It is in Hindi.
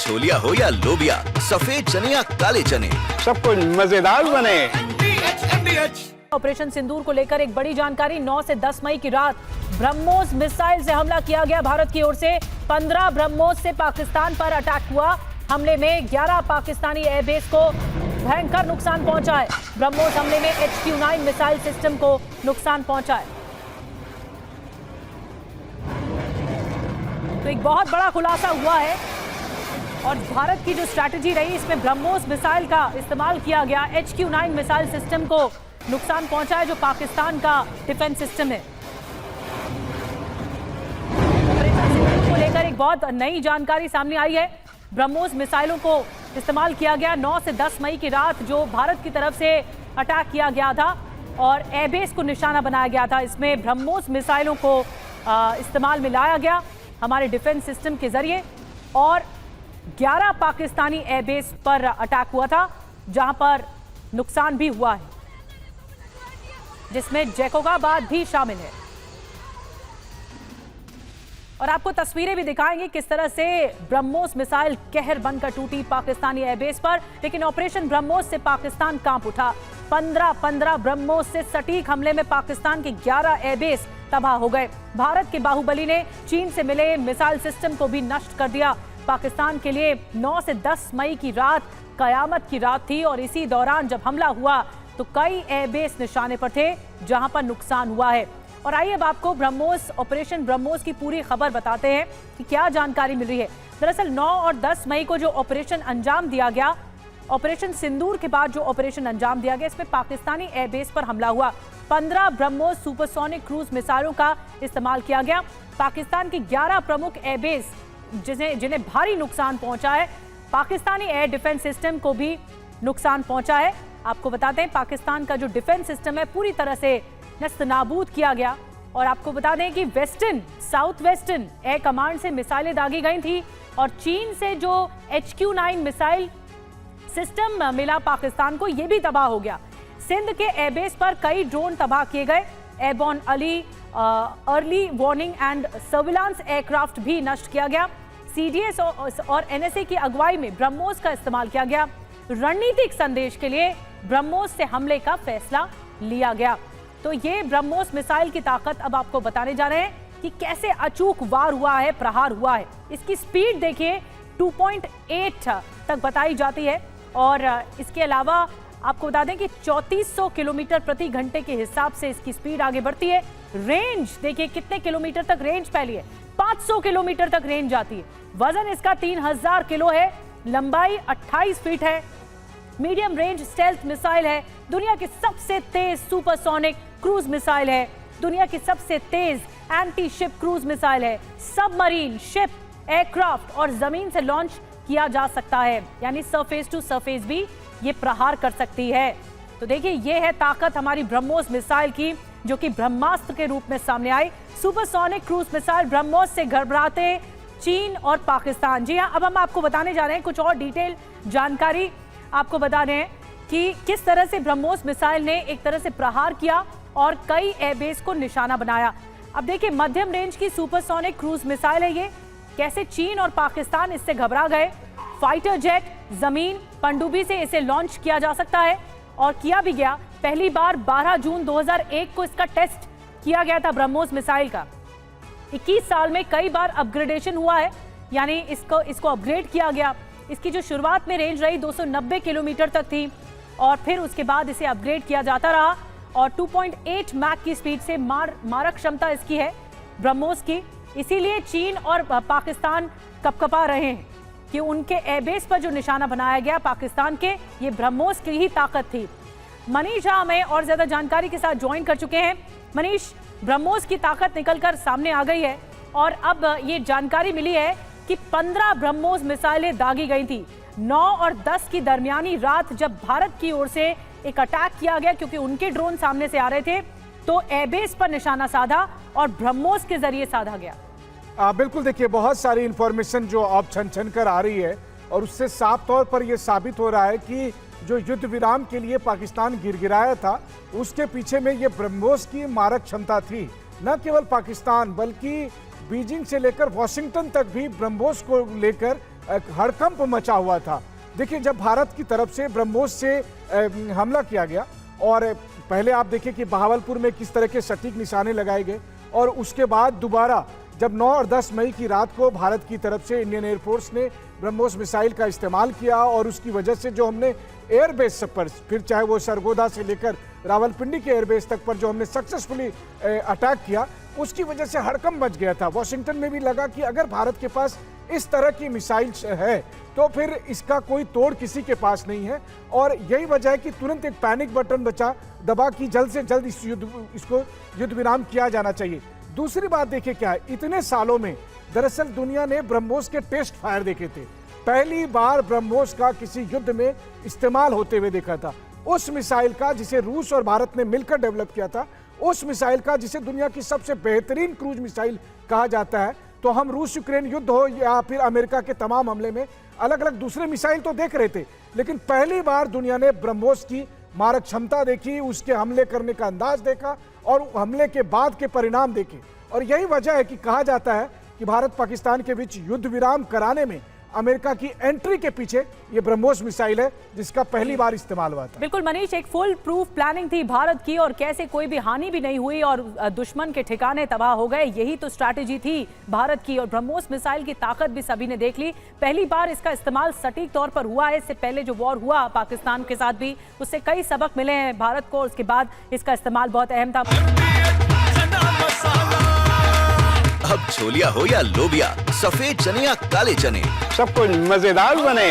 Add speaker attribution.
Speaker 1: छोलिया हो या लोबिया, सफेद चने या काले चने,
Speaker 2: सब कुछ मजेदार बने।
Speaker 3: ऑपरेशन सिंदूर को लेकर एक बड़ी जानकारी। 9 से 10 मई की रात ब्रह्मोस मिसाइल से हमला किया गया भारत की ओर से। 15 ब्रह्मोस से पाकिस्तान पर अटैक हुआ। हमले में 11 पाकिस्तानी एयरबेस को भयंकर नुकसान पहुंचा है। ब्रह्मोस हमले में HQ-9 मिसाइल सिस्टम को नुकसान पहुंचा है। तो एक बहुत बड़ा खुलासा हुआ है और भारत की जो स्ट्रैटेजी रही, इसमें ब्रह्मोस मिसाइल का इस्तेमाल किया गया। HQ-9 मिसाइल सिस्टम को नुकसान पहुंचा है, जो पाकिस्तान का डिफेंस सिस्टम है। को लेकर एक बहुत नई जानकारी सामने आई है। ब्रह्मोस मिसाइलों को इस्तेमाल किया गया। 9 से 10 मई की रात जो भारत की तरफ से अटैक किया गया था और एयरबेस को निशाना बनाया गया था, इसमें ब्रह्मोस मिसाइलों को इस्तेमाल में लाया गया हमारे डिफेंस सिस्टम के जरिए। और 11 पाकिस्तानी एयरबेस पर अटैक हुआ था, जहां पर नुकसान भी हुआ है, जिसमें जैकोबाबाद भी शामिल है। और आपको तस्वीरें भी दिखाएंगे किस तरह से ब्रह्मोस मिसाइल कहर बनकर टूटी पाकिस्तानी एयरबेस पर। लेकिन ऑपरेशन ब्रह्मोस से पाकिस्तान कांप उठा। 15 ब्रह्मोस से सटीक हमले में पाकिस्तान के 11 एयरबेस तबाह हो गए। भारत के बाहुबली ने चीन से मिले मिसाइल सिस्टम को भी नष्ट कर दिया। पाकिस्तान के लिए 9 से 10 मई की रात कयामत की रात थी और इसी दौरान जब हमला हुआ तो कई एयरबेस निशाने पर थे जहां पर नुकसान हुआ है। और आइए अब आपको ब्रह्मोस, ऑपरेशन ब्रह्मोस की पूरी खबर बताते हैं कि क्या जानकारी मिल रही है। दरअसल 9 और 10 मई को जो ऑपरेशन अंजाम दिया गया, ऑपरेशन सिंदूर के बाद जो ऑपरेशन अंजाम दिया गया, इसमें पाकिस्तानी एयरबेस पर हमला हुआ। 15 ब्रह्मोस सुपरसोनिक क्रूज मिसाइलों का इस्तेमाल किया गया। पाकिस्तान के 11 प्रमुख एयरबेस जिन्हें भारी नुकसान पहुंचा है। पाकिस्तानी एयर डिफेंस सिस्टम को भी नुकसान पहुंचा है। आपको बताते हैं पाकिस्तान का जो डिफेंस सिस्टम है पूरी तरह से नस्तनाबूद किया गया। और आपको बता दें कि साउथ वेस्टर्न एयर कमांड से मिसाइलें दागी गई थी और चीन से जो HQ-9 मिसाइल सिस्टम मिला पाकिस्तान को, यह भी तबाह हो गया। सिंध के एयरबेस पर कई ड्रोन तबाह किए गए। Airborne early warning and surveillance aircraft भी नष्ट किया गया। CDS और NSA की अगुवाई में ब्रह्मोस का इस्तेमाल किया गया। रणनीतिक संदेश के लिए ब्रह्मोस से हमले का फैसला लिया गया। तो ये ब्रह्मोस मिसाइल की ताकत अब आपको बताने जा रहे हैं कि कैसे अचूक वार हुआ है, प्रहार हुआ है। इसकी स्पीड देखिए 2.8 तक बताई जाती है। और इसके अलावा आपको बता दें कि 3400 किलोमीटर प्रति घंटे के हिसाब से इसकी स्पीड आगे बढ़ती है। रेंज देखिए कितने किलोमीटर तक रेंज फैली है, 500 किलोमीटर तक रेंज जाती है। वजन इसका 3000 किलो है, लंबाई 28 फीट है। मीडियम रेंज स्टेल्थ मिसाइल है। दुनिया की सबसे तेज सुपरसोनिक क्रूज मिसाइल है। दुनिया की सबसे तेज एंटी शिप क्रूज मिसाइल है। सबमरीन, शिप, एयरक्राफ्ट और जमीन से लॉन्च किया जा सकता है, यानी सरफेस टू सरफेस भी ये प्रहार कर सकती है। तो देखिए ये है ताकत हमारी ब्रह्मोस मिसाइल की, जो कि ब्रह्मास्त्र के रूप में सामने आई। सुपरसोनिक क्रूज मिसाइल ब्रह्मोस से घबराते चीन और पाकिस्तान। जी हाँ, अब हम आपको बताने जा रहे हैं कुछ और डिटेल जानकारी। आपको बता रहे हैं कि किस तरह से ब्रह्मोस मिसाइल ने एक तरह से प्रहार किया और कई एयरबेस को निशाना बनाया। अब देखिए मध्यम रेंज की सुपरसोनिक क्रूज मिसाइल है ये। कैसे चीन और पाकिस्तान इससे घबरा गए। फाइटर जेट, जमीन, पनडुब्बी से इसे लॉन्च किया जा सकता है और किया भी गया। पहली बार 12 जून 2001 को इसका टेस्ट किया गया था ब्रह्मोस मिसाइल का। 21 साल में कई बार अपग्रेडेशन हुआ है, यानी इसको अपग्रेड किया गया। इसकी जो शुरुआत में रेंज रही 290 किलोमीटर तक थी और फिर उसके बाद इसे अपग्रेड किया जाता रहा और 2.8 मैक की स्पीड से मारक क्षमता इसकी है ब्रह्मोस की। इसीलिए चीन और पाकिस्तान कपकपा रहे हैं कि उनके एयरबेस पर जो निशाना बनाया गया पाकिस्तान के, ये ब्रह्मोस की ही ताकत थी। मनीष झा हमें और ज्यादा जानकारी के साथ ज्वाइन कर चुके हैं। मनीष, ब्रह्मोस की ताकत निकलकर सामने आ गई है और अब ये जानकारी मिली है कि 15 ब्रह्मोस मिसाइलें दागी गई थी। 9 और 10 की दरमियानी रात जब भारत की ओर से एक अटैक किया गया, क्योंकि उनके ड्रोन सामने से आ रहे थे, तो एयरबेस पर निशाना साधा और ब्रह्मोस के जरिए साधा गया।
Speaker 2: बिल्कुल, देखिए बहुत सारी इंफॉर्मेशन जो अब छन कर आ रही है और उससे साफ तौर पर यह साबित हो रहा है कि जो युद्ध विराम के लिए पाकिस्तान गिरगिराया था, उसके पीछे में ये ब्रह्मोस की मारक क्षमता थी। न केवल पाकिस्तान बल्कि बीजिंग से लेकर वॉशिंगटन तक भी ब्रह्मोस को लेकर हड़कंप मचा हुआ था। देखिए, जब भारत की तरफ से ब्रह्मोस से हमला किया गया और पहले आप देखिए कि बहावलपुर में किस तरह के सटीक निशाने लगाए गए, और उसके बाद दोबारा जब 9 और 10 मई की रात को भारत की तरफ से इंडियन एयरफोर्स ने ब्रह्मोस मिसाइल का इस्तेमाल किया और उसकी वजह से जो हमने एयरबेस पर, फिर चाहे वो सरगोदा से लेकर रावलपिंडी के एयरबेस तक पर जो हमने सक्सेसफुली अटैक किया, उसकी वजह से हड़कंप मच गया था। वॉशिंगटन में भी लगा कि अगर भारत के पास इस तरह की मिसाइल है तो फिर इसका कोई तोड़ किसी के पास नहीं है, और यही वजह है कि तुरंत एक पैनिक बटन दबा कि जल्द से जल्द इसको युद्ध विराम किया जाना चाहिए। दूसरी बात देखिए क्या है, इतने सालों में दरअसल दुनिया ने ब्रह्मोस के टेस्ट फायर देखे थे। पहली बार ब्रह्मोस का किसी युद्ध में इस्तेमाल होते हुए देखा था। उस मिसाइल का जिसे रूस और भारत ने मिलकर डेवलप किया था, उस मिसाइल का जिसे दुनिया की सबसे बेहतरीन क्रूज मिसाइल कहा जाता है। तो हम रूस यूक्रेन युद्ध हो या फिर अमेरिका के तमाम हमले में अलग अलग दूसरे मिसाइल तो देख रहे थे, लेकिन पहली बार दुनिया ने ब्रह्मोस की मारक क्षमता देखी, उसके हमले करने का अंदाज देखा और हमले के बाद के परिणाम देखे। और यही वजह है कि कहा जाता है कि भारत पाकिस्तान के बीच युद्ध विराम कराने में अमेरिका की एंट्री के पीछे ये ब्रह्मोस मिसाइल है, जिसका पहली बार इस्तेमाल हुआ था।
Speaker 3: बिल्कुल मनीष, एक फुल प्रूफ प्लानिंग थी भारत की और कैसे कोई भी हानि भी नहीं हुई और दुश्मन के ठिकाने तबाह हो गए, यही तो स्ट्रैटेजी थी भारत की। और ब्रह्मोस मिसाइल की ताकत भी सभी ने देख ली। पहली बार इसका इस्तेमाल सटीक तौर पर हुआ है। इससे पहले जो वॉर हुआ पाकिस्तान के साथ भी, उससे कई सबक मिले हैं भारत को। उसके बाद इसका इस्तेमाल बहुत अहम था।
Speaker 1: अब छोलिया हो या लोबिया, सफेद चने या काले चने,
Speaker 4: सब कुछ मजेदार बने।